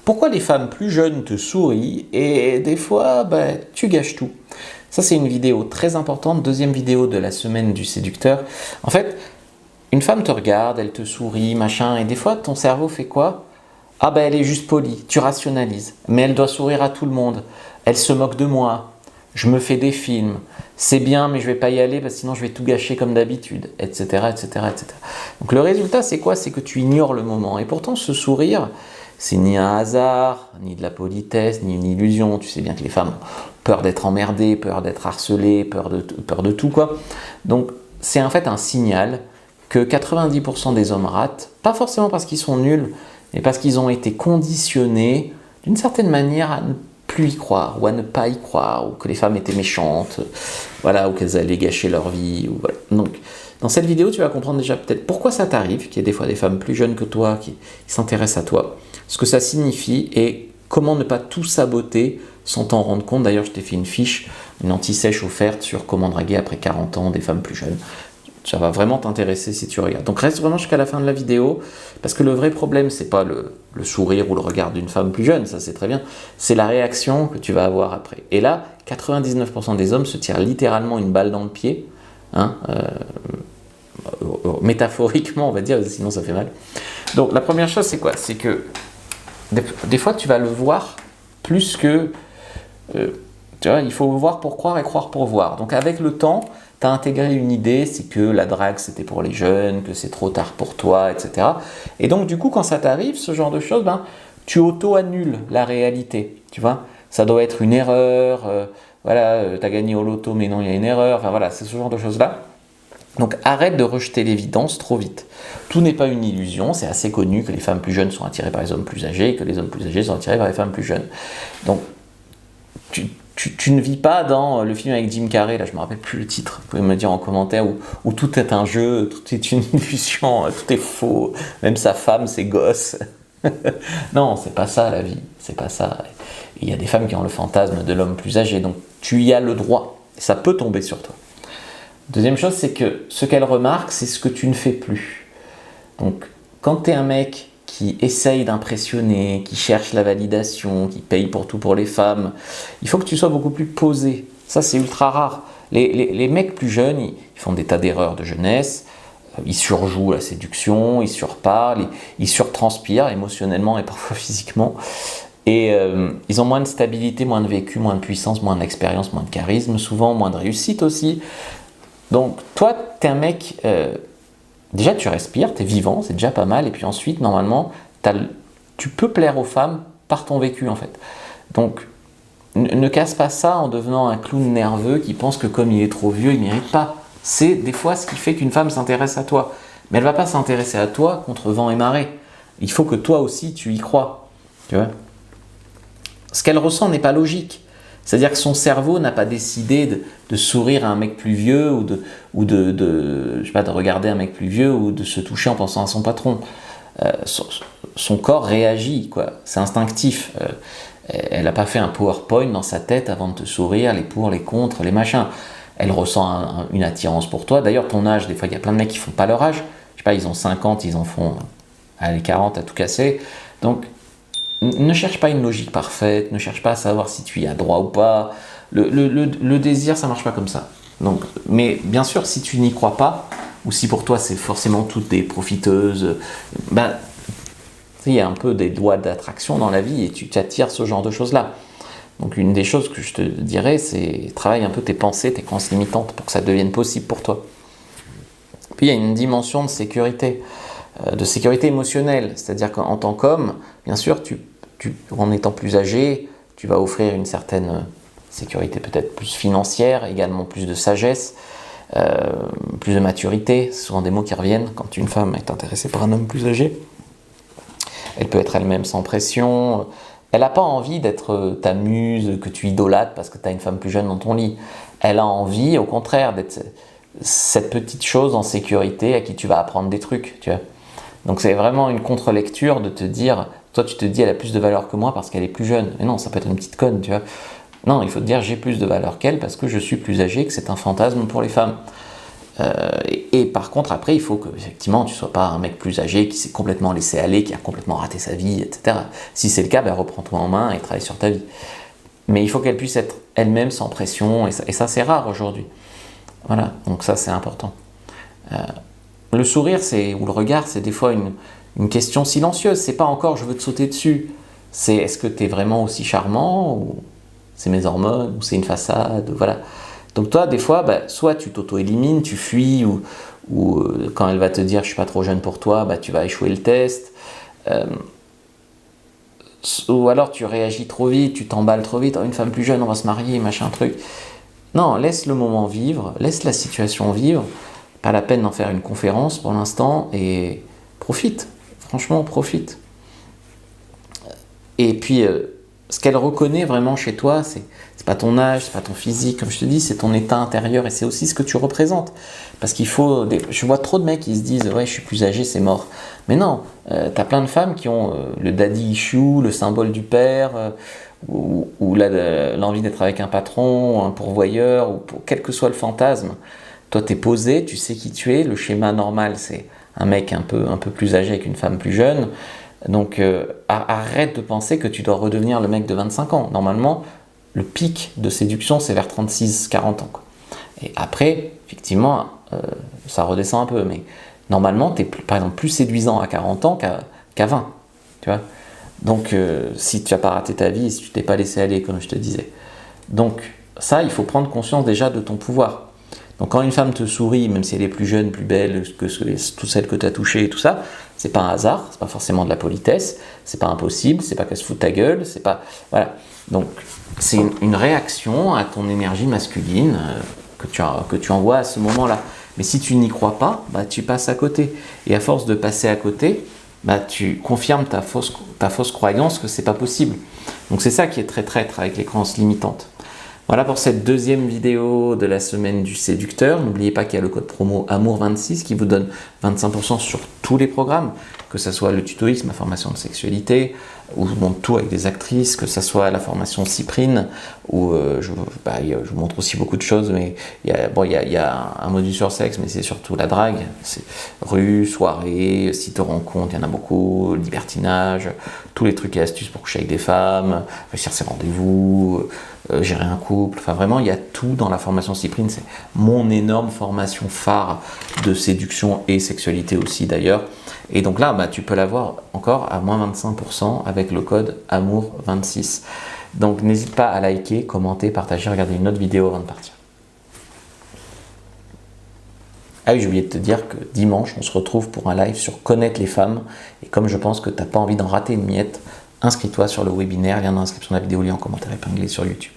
Pourquoi les femmes plus jeunes te sourient et des fois, tu gâches tout? Ça, c'est une vidéo très importante, deuxième vidéo de la semaine du séducteur. En fait, une femme te regarde, elle te sourit, machin, et des fois, ton cerveau fait quoi? Ah elle est juste polie, tu rationalises. Mais elle doit sourire à tout le monde. Elle se moque de moi. Je me fais des films. C'est bien, mais je vais pas y aller parce que sinon je vais tout gâcher comme d'habitude, etc., etc., etc. Donc le résultat, c'est quoi? C'est que tu ignores le moment. Et pourtant, ce sourire, c'est ni un hasard, ni de la politesse, ni une illusion. Tu sais bien que les femmes ont peur d'être emmerdées, peur d'être harcelées, peur de tout, quoi. Donc c'est en fait un signal que 90% des hommes ratent, pas forcément parce qu'ils sont nuls, mais parce qu'ils ont été conditionnés d'une certaine manière à ne plus y croire, ou à ne pas y croire, ou que les femmes étaient méchantes, voilà, ou qu'elles allaient gâcher leur vie. Voilà. Donc, dans cette vidéo, tu vas comprendre déjà peut-être pourquoi ça t'arrive, qu'il y ait des fois des femmes plus jeunes que toi qui s'intéressent à toi, ce que ça signifie et comment ne pas tout saboter sans t'en rendre compte. D'ailleurs, je t'ai fait une fiche, une anti-sèche offerte sur comment draguer après 40 ans des femmes plus jeunes. Ça va vraiment t'intéresser si tu regardes. Donc reste vraiment jusqu'à la fin de la vidéo, parce que le vrai problème, c'est pas le sourire ou le regard d'une femme plus jeune, ça c'est très bien, c'est la réaction que tu vas avoir après. Et là, 99% des hommes se tirent littéralement une balle dans le pied, hein, métaphoriquement on va dire, sinon ça fait mal. Donc la première chose c'est quoi? C'est que des fois tu vas le voir plus que... tu vois, il faut voir pour croire et croire pour voir. Donc avec le temps, tu as intégré une idée, c'est que la drague c'était pour les jeunes, que c'est trop tard pour toi, etc. Et donc du coup, quand ça t'arrive, ce genre de choses, tu auto-annules la réalité. Tu vois, ça doit être une erreur, voilà, tu as gagné au loto, mais non, il y a une erreur, enfin voilà, c'est ce genre de choses-là. Donc arrête de rejeter l'évidence trop vite. Tout n'est pas une illusion, c'est assez connu que les femmes plus jeunes sont attirées par les hommes plus âgés et que les hommes plus âgés sont attirés par les femmes plus jeunes. Donc tu ne vis pas dans le film avec Jim Carrey, là je ne me rappelle plus le titre, vous pouvez me dire en commentaire, où tout est un jeu, tout est une illusion, tout est faux, même sa femme, ses gosses. Non, c'est pas ça la vie, c'est pas ça. Il y a des femmes qui ont le fantasme de l'homme plus âgé, donc tu y as le droit, ça peut tomber sur toi. Deuxième chose, c'est que ce qu'elle remarque, c'est ce que tu ne fais plus. Donc quand tu es un mec qui essaye d'impressionner, qui cherche la validation, qui paye pour tout pour les femmes, il faut que tu sois beaucoup plus posé. Ça, c'est ultra rare. Les mecs plus jeunes, ils font des tas d'erreurs de jeunesse, ils surjouent la séduction, ils surparlent, ils surtranspirent émotionnellement et parfois physiquement. Et ils ont moins de stabilité, moins de vécu, moins de puissance, moins d'expérience, moins de charisme, souvent moins de réussite aussi. Donc toi, t'es un mec... déjà, tu respires, tu es vivant, c'est déjà pas mal. Et puis ensuite, normalement, tu peux plaire aux femmes par ton vécu, en fait. Donc, ne casse pas ça en devenant un clown nerveux qui pense que comme il est trop vieux, il ne mérite pas. C'est des fois ce qui fait qu'une femme s'intéresse à toi. Mais elle ne va pas s'intéresser à toi contre vent et marée. Il faut que toi aussi, tu y crois. Tu vois? Ce qu'elle ressent n'est pas logique. C'est-à-dire que son cerveau n'a pas décidé de sourire à un mec plus vieux ou je sais pas, de regarder un mec plus vieux ou de se toucher en pensant à son patron. Son corps réagit, quoi. C'est instinctif. Elle n'a pas fait un PowerPoint dans sa tête avant de te sourire, les pour, les contre, les machins. Elle ressent une attirance pour toi. D'ailleurs, ton âge, des fois, il y a plein de mecs qui font pas leur âge. Je sais pas, ils ont 50, ils en font allez, 40 à tout casser. Donc, ne cherche pas une logique parfaite, ne cherche pas à savoir si tu y as droit ou pas. Le désir, ça marche pas comme ça. Donc, mais bien sûr, si tu n'y crois pas, ou si pour toi c'est forcément toutes des profiteuses, il y a un peu des lois d'attraction dans la vie et tu t'attires ce genre de choses-là. Donc une des choses que je te dirais, c'est travaille un peu tes pensées, tes croyances limitantes pour que ça devienne possible pour toi. Puis il y a une dimension de sécurité émotionnelle, c'est-à-dire qu'en tant qu'homme, bien sûr, en étant plus âgé, tu vas offrir une certaine sécurité peut-être plus financière, également plus de sagesse, plus de maturité. C'est souvent des mots qui reviennent quand une femme est intéressée par un homme plus âgé. Elle peut être elle-même sans pression. Elle n'a pas envie d'être ta muse que tu idolâtres parce que tu as une femme plus jeune dans ton lit. Elle a envie, au contraire, d'être cette petite chose en sécurité à qui tu vas apprendre des trucs, tu vois. Donc c'est vraiment une contre-lecture de te dire, toi tu te dis elle a plus de valeur que moi parce qu'elle est plus jeune. Mais non, ça peut être une petite conne, tu vois. Non, il faut te dire j'ai plus de valeur qu'elle parce que je suis plus âgé, que c'est un fantasme pour les femmes. Et par contre, après, il faut que effectivement, tu ne sois pas un mec plus âgé qui s'est complètement laissé aller, qui a complètement raté sa vie, etc. Si c'est le cas, ben, reprends-toi en main et travaille sur ta vie. Mais il faut qu'elle puisse être elle-même sans pression, et ça c'est rare aujourd'hui. Voilà, donc ça c'est important. Le sourire ou le regard, c'est des fois une question silencieuse. C'est pas encore je veux te sauter dessus. C'est est-ce que tu es vraiment aussi charmant, ou c'est mes hormones, ou c'est une façade, voilà. Donc toi, des fois, bah, soit tu t'auto-élimines, tu fuis, ou quand elle va te dire je suis pas trop jeune pour toi, bah, tu vas échouer le test. Ou alors tu réagis trop vite, tu t'emballes trop vite, oh, une femme plus jeune, on va se marier, machin truc. Non, laisse le moment vivre, laisse la situation vivre, pas la peine d'en faire une conférence pour l'instant, et profite, franchement profite. Et puis, ce qu'elle reconnaît vraiment chez toi, c'est pas ton âge, c'est pas ton physique, comme je te dis, c'est ton état intérieur, et c'est aussi ce que tu représentes. Parce qu'il faut... Je vois trop de mecs qui se disent « ouais, je suis plus âgé, c'est mort ». Mais non, t'as plein de femmes qui ont le daddy issue, le symbole du père, ou l'envie d'être avec un patron, un pourvoyeur, ou quel que soit le fantasme. Toi, t'es posé, tu sais qui tu es, le schéma normal, c'est un mec un peu plus âgé avec une femme plus jeune. Donc arrête de penser que tu dois redevenir le mec de 25 ans. Normalement, le pic de séduction, c'est vers 36-40 ans. Quoi. Et après, effectivement, ça redescend un peu. Mais normalement, tu es par exemple plus séduisant à 40 ans qu'à 20. Tu vois. Donc si tu n'as pas raté ta vie, si tu t'es pas laissé aller, comme je te disais. Donc ça, il faut prendre conscience déjà de ton pouvoir. Donc quand une femme te sourit, même si elle est plus jeune, plus belle que toutes celles que tu as touchées et tout ça, c'est pas un hasard, c'est pas forcément de la politesse, c'est pas impossible, c'est pas qu'elle se fout de ta gueule, c'est pas... Voilà. Donc c'est une réaction à ton énergie masculine que tu envoies à ce moment-là. Mais si tu n'y crois pas, bah, tu passes à côté. Et à force de passer à côté, bah, tu confirmes ta fausse croyance que c'est pas possible. Donc c'est ça qui est très traître avec les croyances limitantes. Voilà pour cette deuxième vidéo de la semaine du séducteur. N'oubliez pas qu'il y a le code promo AMOUR26 qui vous donne 25% sur tous les programmes, que ce soit le tuto X, ma formation de sexualité, où je vous montre tout avec des actrices, que ce soit la formation Cyprine, où je vous montre aussi beaucoup de choses, mais il y a un module sur sexe, mais c'est surtout la drague. C'est rue, soirée, site de rencontre, il y en a beaucoup, libertinage, tous les trucs et astuces pour coucher avec des femmes, réussir ses rendez-vous, gérer un couple, enfin vraiment il y a tout dans la formation Cyprine, c'est mon énorme formation phare de séduction et sexualité aussi d'ailleurs. Et donc là, bah, tu peux l'avoir encore à moins 25% avec le code AMOUR26. Donc n'hésite pas à liker, commenter, partager, regarder une autre vidéo avant de partir. Ah oui, j'ai oublié de te dire que dimanche, on se retrouve pour un live sur connaître les femmes. Et comme je pense que tu n'as pas envie d'en rater une miette, inscris-toi sur le webinaire, lien d'inscription de la vidéo, lien en commentaire épinglé sur YouTube.